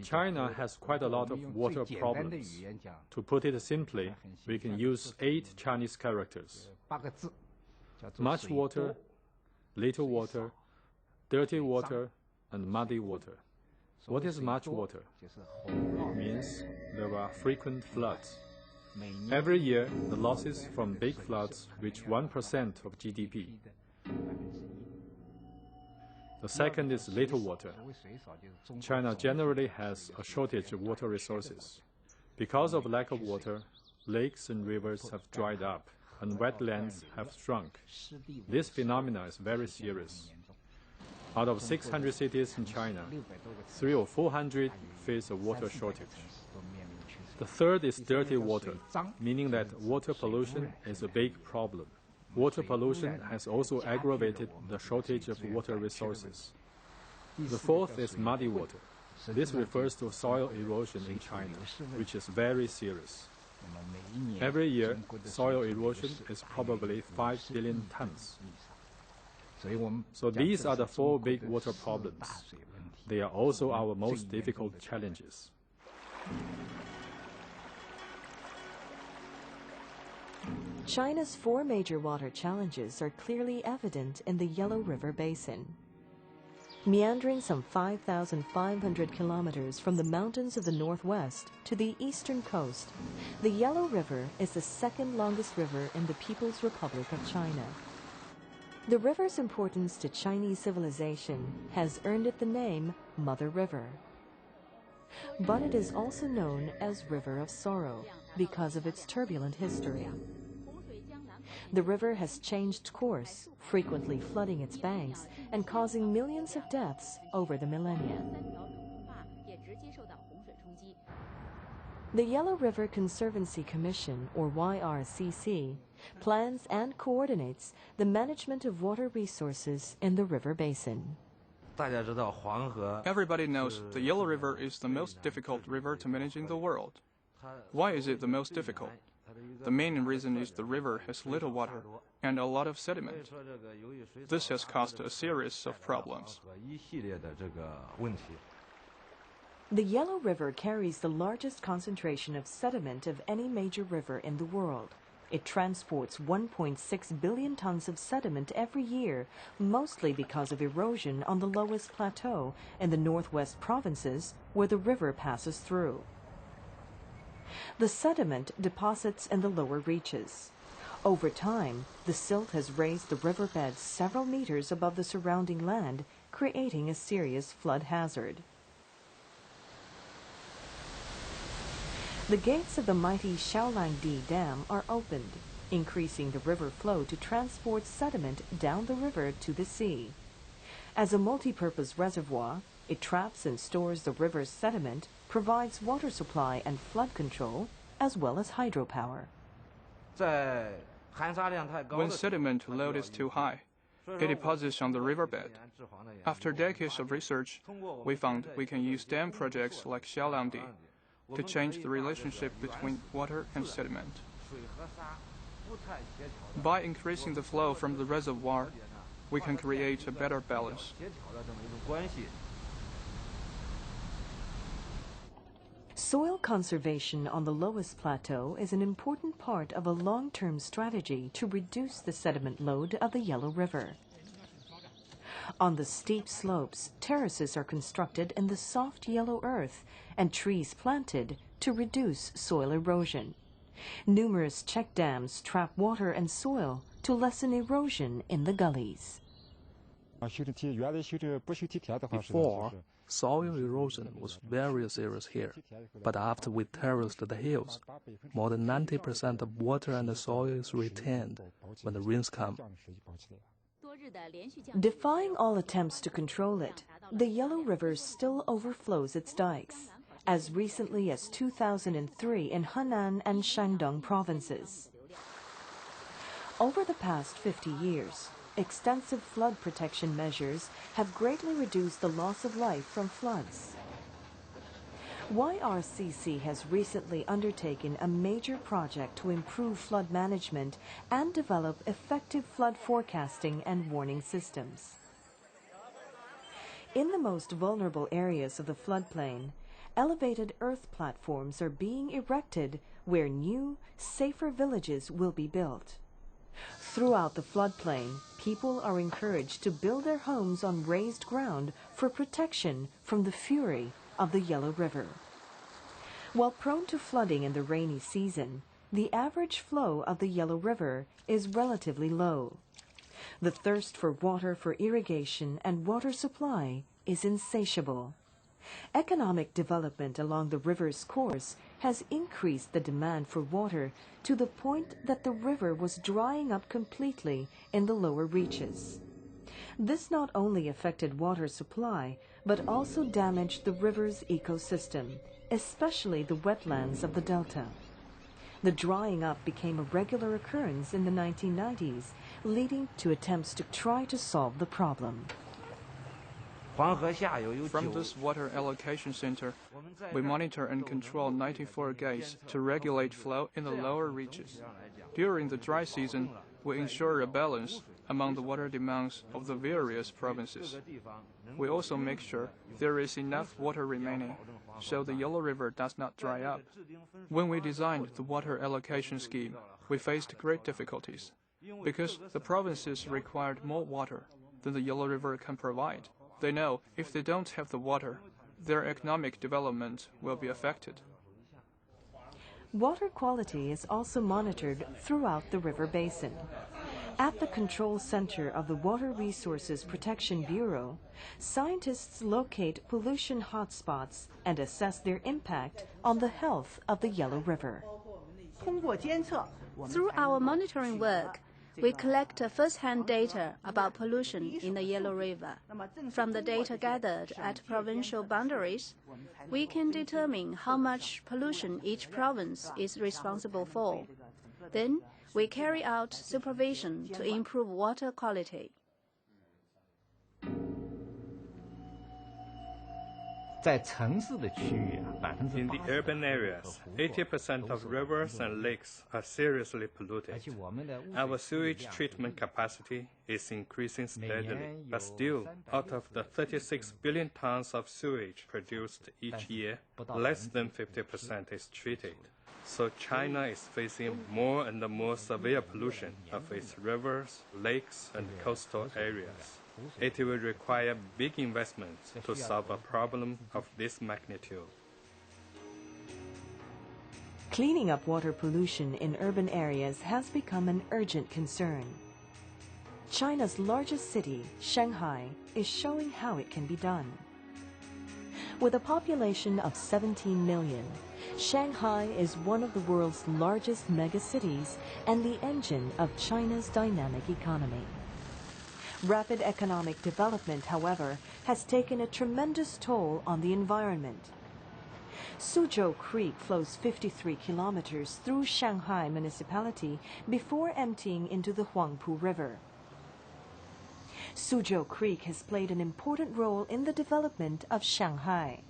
China has quite a lot of water problems. To put it simply, we can use 8 Chinese characters. Much water, little water, dirty water, and muddy water. What is much water? It means there are frequent floods. Every year, the losses from big floods reach 1% of GDP. The second is little water. China generally has a shortage of water resources. Because of lack of water, lakes and rivers have dried up, and wetlands have shrunk. This phenomenon is very serious. Out of 600 cities in China, 300 or 400 face a water shortage. The third is dirty water, meaning that water pollution is a big problem. Water pollution has also aggravated the shortage of water resources. The fourth is muddy water. This refers to soil erosion in China, which is very serious. Every year, soil erosion is probably 5 billion tons. So these are the 4 big water problems. They are also our most difficult challenges. China's 4 major water challenges are clearly evident in the Yellow River Basin. Meandering some 5,500 kilometers from the mountains of the northwest to the eastern coast, the Yellow River is the second longest river in the People's Republic of China. The river's importance to Chinese civilization has earned it the name Mother River. But it is also known as River of Sorrow because of its turbulent history. The river has changed course, frequently flooding its banks and causing millions of deaths over the millennia. The Yellow River Conservancy Commission, or YRCC, plans and coordinates the management of water resources in the river basin. Everybody knows the Yellow River is the most difficult river to manage in the world. Why is it the most difficult? The main reason is the river has little water and a lot of sediment. This has caused a series of problems. The Yellow River carries the largest concentration of sediment of any major river in the world. It transports 1.6 billion tons of sediment every year, mostly because of erosion on the lowest plateau in the northwest provinces where the river passes through. The sediment deposits in the lower reaches. Over time, the silt has raised the riverbed several meters above the surrounding land, creating a serious flood hazard. The gates of the mighty Xiaolangdi Dam are opened, increasing the river flow to transport sediment down the river to the sea. As a multi-purpose reservoir, it traps and stores the river's sediment, provides water supply and flood control, as well as hydropower. When sediment load is too high, it deposits on the riverbed. After decades of research, we found we can use dam projects like Xiaolangdi to change the relationship between water and sediment. By increasing the flow from the reservoir, we can create a better balance. Soil conservation on the lowest plateau is an important part of a long-term strategy to reduce the sediment load of the Yellow River. On the steep slopes, terraces are constructed in the soft yellow earth and trees planted to reduce soil erosion. Numerous check dams trap water and soil to lessen erosion in the gullies. Before, soil erosion was very serious here, but after we terraced the hills, more than 90% of water and the soil is retained when the rains come. Defying all attempts to control it, the Yellow River still overflows its dikes, as recently as 2003 in Henan and Shandong provinces. Over the past 50 years, extensive flood protection measures have greatly reduced the loss of life from floods. YRCC has recently undertaken a major project to improve flood management and develop effective flood forecasting and warning systems. In the most vulnerable areas of the floodplain, elevated earth platforms are being erected where new, safer villages will be built. Throughout the floodplain, people are encouraged to build their homes on raised ground for protection from the fury of the Yellow River. While prone to flooding in the rainy season, the average flow of the Yellow River is relatively low. The thirst for water for irrigation and water supply is insatiable. Economic development along the river's course has increased the demand for water to the point that the river was drying up completely in the lower reaches. This not only affected water supply, but also damaged the river's ecosystem, especially the wetlands of the delta. The drying up became a regular occurrence in the 1990s, leading to attempts to try to solve the problem. From this water allocation center, we monitor and control 94 gates to regulate flow in the lower reaches. During the dry season, we ensure a balance among the water demands of the various provinces. We also make sure there is enough water remaining, so the Yellow River does not dry up. When we designed the water allocation scheme, we faced great difficulties, because the provinces required more water than the Yellow River can provide. They know if they don't have the water, their economic development will be affected. Water quality is also monitored throughout the river basin. At the control center of the Water Resources Protection Bureau, scientists locate pollution hotspots and assess their impact on the health of the Yellow River. Through our monitoring work, we collect first-hand data about pollution in the Yellow River. From the data gathered at provincial boundaries, we can determine how much pollution each province is responsible for. Then, we carry out supervision to improve water quality. In the urban areas, 80% of rivers and lakes are seriously polluted. Our sewage treatment capacity is increasing steadily, but still, out of the 36 billion tons of sewage produced each year, less than 50% is treated. So China is facing more and more severe pollution of its rivers, lakes, and coastal areas. It will require big investments to solve a problem of this magnitude. Cleaning up water pollution in urban areas has become an urgent concern. China's largest city, Shanghai, is showing how it can be done. With a population of 17 million, Shanghai is one of the world's largest megacities and the engine of China's dynamic economy. Rapid economic development, however, has taken a tremendous toll on the environment. Suzhou Creek flows 53 kilometers through Shanghai municipality before emptying into the Huangpu River. Suzhou Creek has played an important role in the development of Shanghai.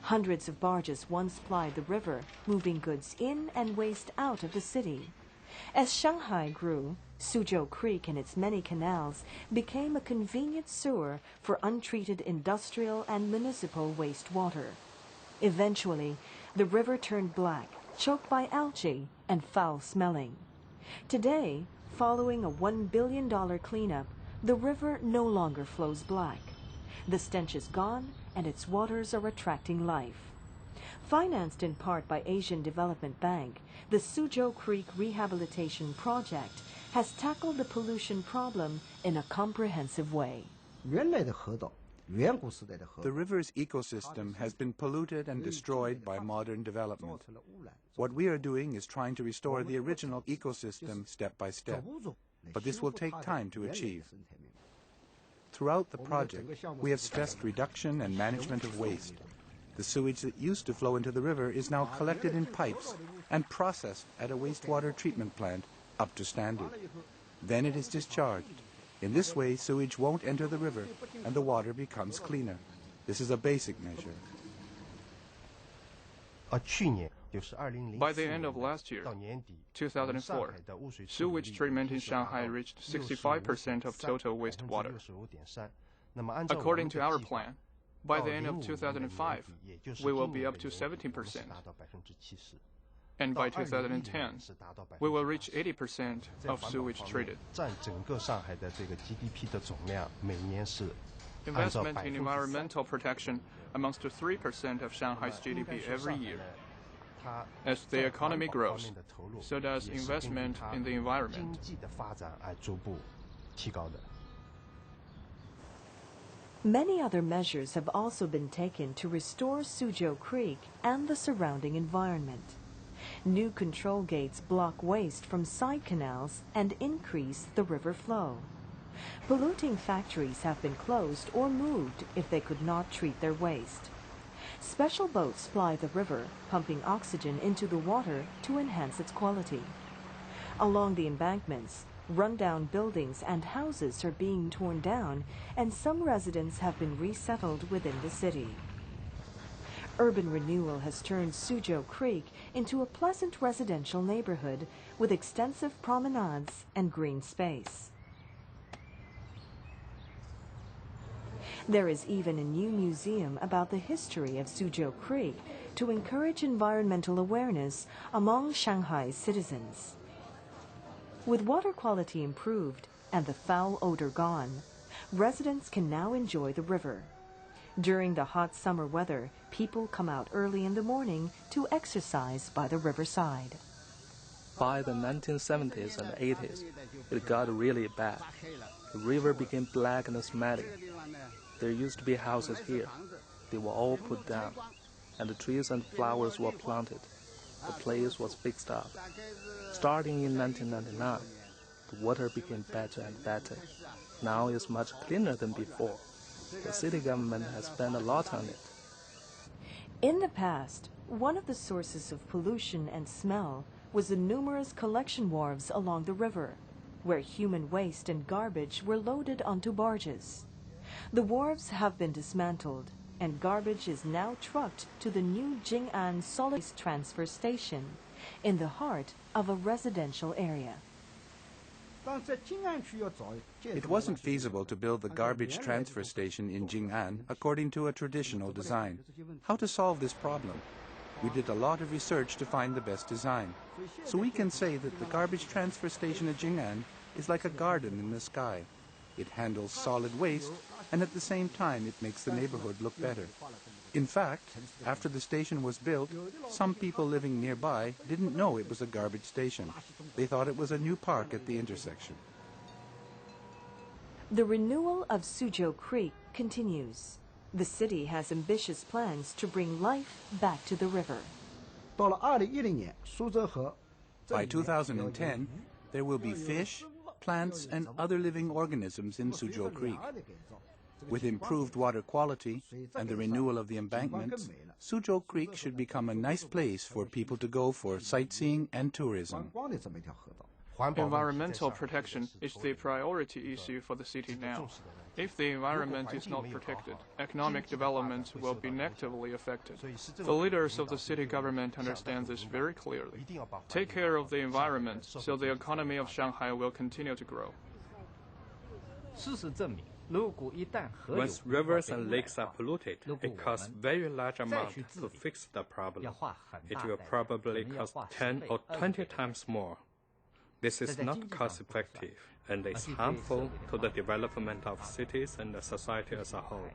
Hundreds of barges once plied the river, moving goods in and waste out of the city. As Shanghai grew, Suzhou Creek and its many canals became a convenient sewer for untreated industrial and municipal wastewater. Eventually, the river turned black, choked by algae and foul-smelling. Today, following a $1 billion cleanup, the river no longer flows black. The stench is gone and its waters are attracting life. Financed in part by Asian Development Bank, the Suzhou Creek Rehabilitation Project has tackled the pollution problem in a comprehensive way. The river's ecosystem has been polluted and destroyed by modern development. What we are doing is trying to restore the original ecosystem step by step, but this will take time to achieve. Throughout the project, we have stressed reduction and management of waste. The sewage that used to flow into the river is now collected in pipes and processed at a wastewater treatment plant up to standard. Then it is discharged. In this way, sewage won't enter the river and the water becomes cleaner. This is a basic measure. By the end of last year, 2004, sewage treatment in Shanghai reached 65% of total wastewater. According to our plan, by the end of 2005, we will be up to 70%. And by 2010, we will reach 80% of sewage treated. Investment in environmental protection amounts to 3% of Shanghai's GDP every year. As the economy grows, so does investment in the environment. Many other measures have also been taken to restore Suzhou Creek and the surrounding environment. New control gates block waste from side canals and increase the river flow. Polluting factories have been closed or moved if they could not treat their waste. Special boats ply the river, pumping oxygen into the water to enhance its quality. Along the embankments, rundown buildings and houses are being torn down, and some residents have been resettled within the city. Urban renewal has turned Suzhou Creek into a pleasant residential neighborhood with extensive promenades and green space. There is even a new museum about the history of Suzhou Creek to encourage environmental awareness among Shanghai's citizens. With water quality improved and the foul odor gone, residents can now enjoy the river. During the hot summer weather, people come out early in the morning to exercise by the riverside. By the 1970s and 80s, it got really bad. The river became black and smelly. There used to be houses here. They were all put down, and the trees and flowers were planted. The place was fixed up. Starting in 1999, the water became better and better. Now it's much cleaner than before. The city government has spent a lot on it. In the past, one of the sources of pollution and smell was the numerous collection wharves along the river, where human waste and garbage were loaded onto barges. The wharves have been dismantled, and garbage is now trucked to the new Jing'an solid waste transfer station in the heart of a residential area. It wasn't feasible to build the garbage transfer station in Jing'an according to a traditional design. How to solve this problem? We did a lot of research to find the best design. So we can say that the garbage transfer station at Jing'an is like a garden in the sky. It handles solid waste, and at the same time it makes the neighborhood look better. In fact, after the station was built, some people living nearby didn't know it was a garbage station. They thought it was a new park at the intersection. The renewal of Suzhou Creek continues. The city has ambitious plans to bring life back to the river. By 2010, there will be fish, plants, and other living organisms in Suzhou Creek. With improved water quality and the renewal of the embankments, Suzhou Creek should become a nice place for people to go for sightseeing and tourism. Environmental protection is the priority issue for the city now. If the environment is not protected, economic development will be negatively affected. The leaders of the city government understand this very clearly. Take care of the environment so the economy of Shanghai will continue to grow. Once rivers and lakes are polluted, it costs very large amounts to fix the problem. It will probably cost 10 or 20 times more. This is not cost-effective and is harmful to the development of cities and the society as a whole.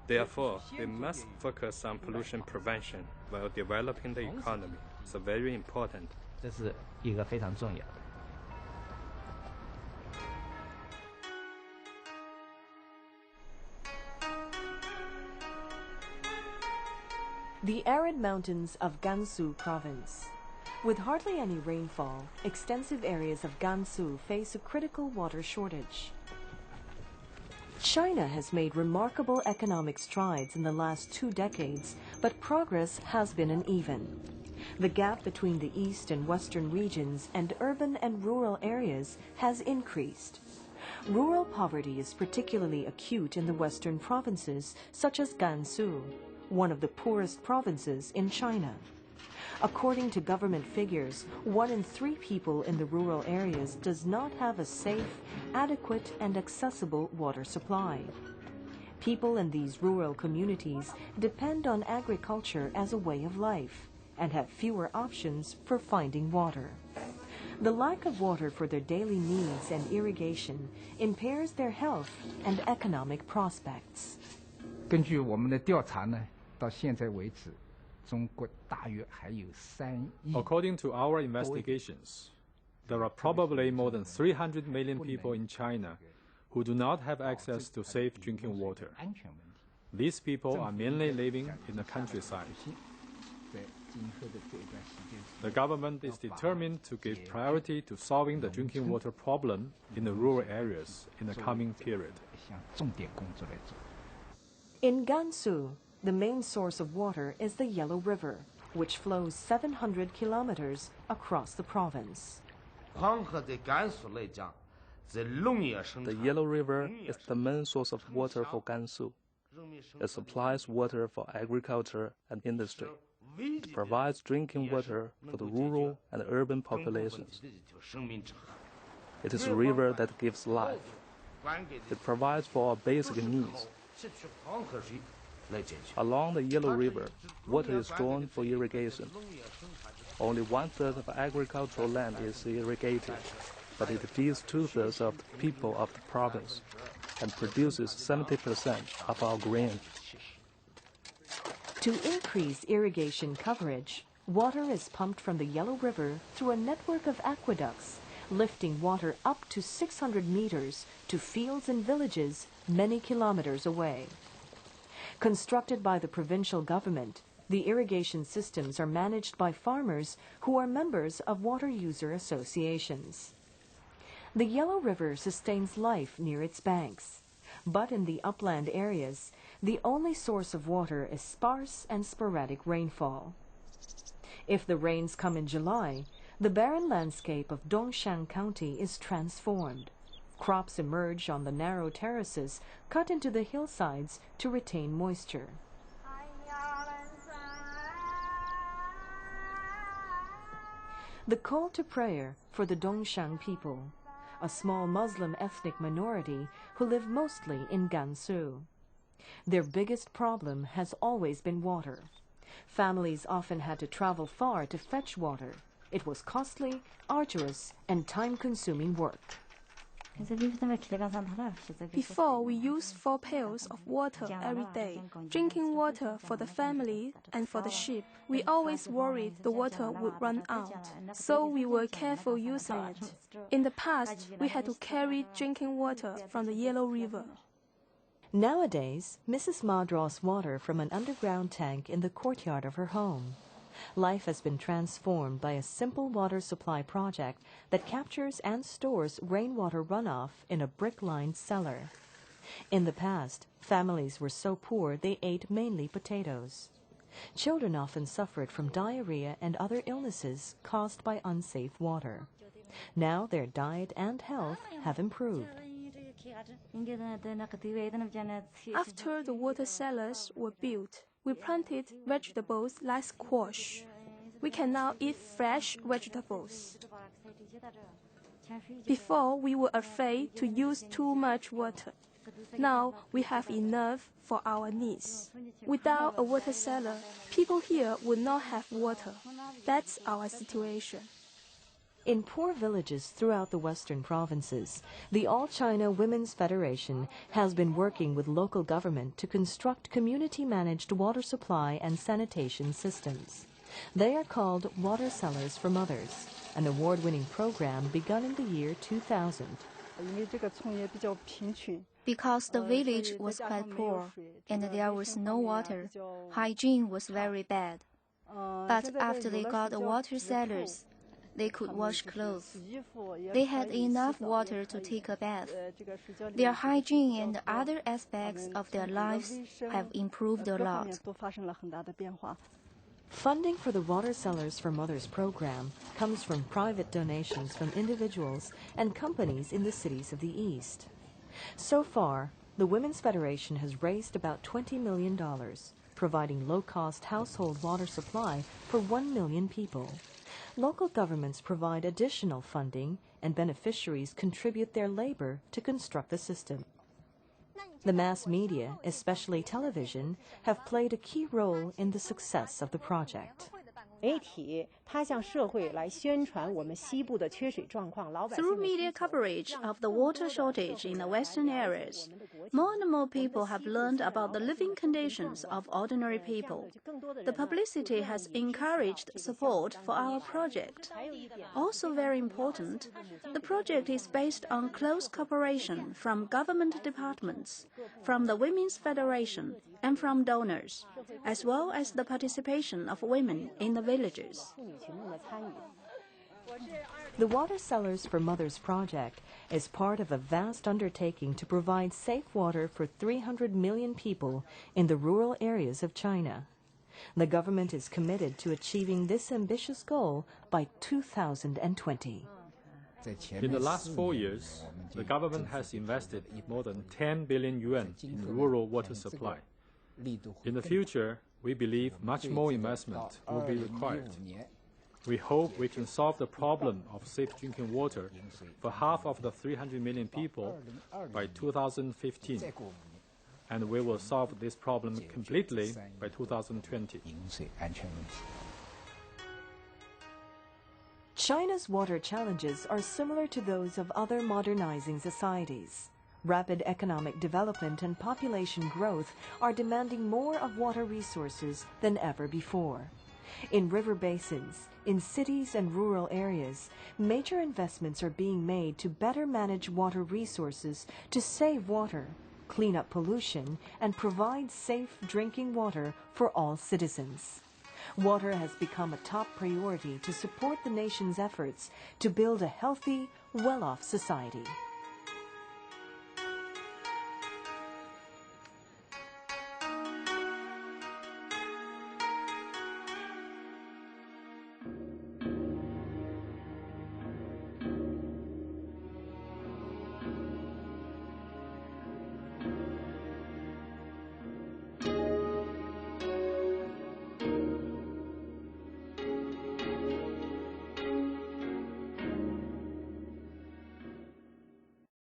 Therefore, we must focus on pollution prevention while developing the economy. It's very important. The arid mountains of Gansu province. With hardly any rainfall, extensive areas of Gansu face a critical water shortage. China has made remarkable economic strides in the last 2 decades, but progress has been uneven. The gap between the east and western regions and urban and rural areas has increased. Rural poverty is particularly acute in the western provinces, such as Gansu, one of the poorest provinces in China. According to government figures, 1 in 3 people in the rural areas does not have a safe, adequate, and accessible water supply. People in these rural communities depend on agriculture as a way of life and have fewer options for finding water. The lack of water for their daily needs and irrigation impairs their health and economic prospects. 根据我们的调查呢，到现在为止，中国大约还有3亿。According to our investigations, there are probably more than 300 million people in China who do not have access to safe drinking water. These people are mainly living in the countryside. The government is determined to give priority to solving the drinking water problem in the rural areas in the coming period. In Gansu, the main source of water is the Yellow River, which flows 700 kilometers across the province. The Yellow River is the main source of water for Gansu. It supplies water for agriculture and industry. It provides drinking water for the rural and urban populations. It is a river that gives life. It provides for our basic needs. Along the Yellow River, water is drawn for irrigation. Only 1/3 of agricultural land is irrigated, but it feeds 2/3 of the people of the province and produces 70% of our grain. To increase irrigation coverage, water is pumped from the Yellow River through a network of aqueducts, lifting water up to 600 meters to fields and villages many kilometers away. Constructed by the provincial government, the irrigation systems are managed by farmers who are members of water user associations. The Yellow River sustains life near its banks, but in the upland areas, the only source of water is sparse and sporadic rainfall. If the rains come in July, the barren landscape of Dongshan County is transformed. Crops emerge on the narrow terraces cut into the hillsides to retain moisture. The call to prayer for the Dongshan people, a small Muslim ethnic minority who live mostly in Gansu. Their biggest problem has always been water. Families often had to travel far to fetch water. It was costly, arduous, and time-consuming work. Before, we used 4 pails of water every day, drinking water for the family and for the sheep. We always worried the water would run out, so we were careful using it. In the past, we had to carry drinking water from the Yellow River. Nowadays, Mrs. Ma draws water from an underground tank in the courtyard of her home. Life has been transformed by a simple water supply project that captures and stores rainwater runoff in a brick-lined cellar. In the past, families were so poor they ate mainly potatoes. Children often suffered from diarrhea and other illnesses caused by unsafe water. Now their diet and health have improved. After the water cellars were built, we planted vegetables like squash. We can now eat fresh vegetables. Before, we were afraid to use too much water. Now, we have enough for our needs. Without a water cellar, people here would not have water. That's our situation. In poor villages throughout the western provinces, the All China Women's Federation has been working with local government to construct community-managed water supply and sanitation systems. They are called Water Cellars for Mothers, an award-winning program begun in the year 2000. Because the village was quite poor and there was no water, hygiene was very bad. But after they got the water cellars, they could wash clothes. They had enough water to take a bath. Their hygiene and other aspects of their lives have improved a lot. Funding for the Water Cellars for Mothers program comes from private donations from individuals and companies in the cities of the East. So far, the Women's Federation has raised about $20 million. providing low-cost household water supply for 1 million people. Local governments provide additional funding, and beneficiaries contribute their labor to construct the system. The mass media, especially television, have played a key role in the success of the project. Through media coverage of the water shortage in the western areas, more and more people have learned about the living conditions of ordinary people. The publicity has encouraged support for our project. Also very important, the project is based on close cooperation from government departments, from the Women's Federation, and from donors, as well as the participation of women in the villages. The Water Cellars for Mothers project is part of a vast undertaking to provide safe water for 300 million people in the rural areas of China. The government is committed to achieving this ambitious goal by 2020. In the last 4 years, the government has invested more than 10 billion yuan in rural water supply. In the future, we believe much more investment will be required. We hope we can solve the problem of safe drinking water for half of the 300 million people by 2015, and we will solve this problem completely by 2020. China's water challenges are similar to those of other modernizing societies. Rapid economic development and population growth are demanding more of water resources than ever before. In river basins, in cities and rural areas, major investments are being made to better manage water resources to save water, clean up pollution, and provide safe drinking water for all citizens. Water has become a top priority to support the nation's efforts to build a healthy, well-off society.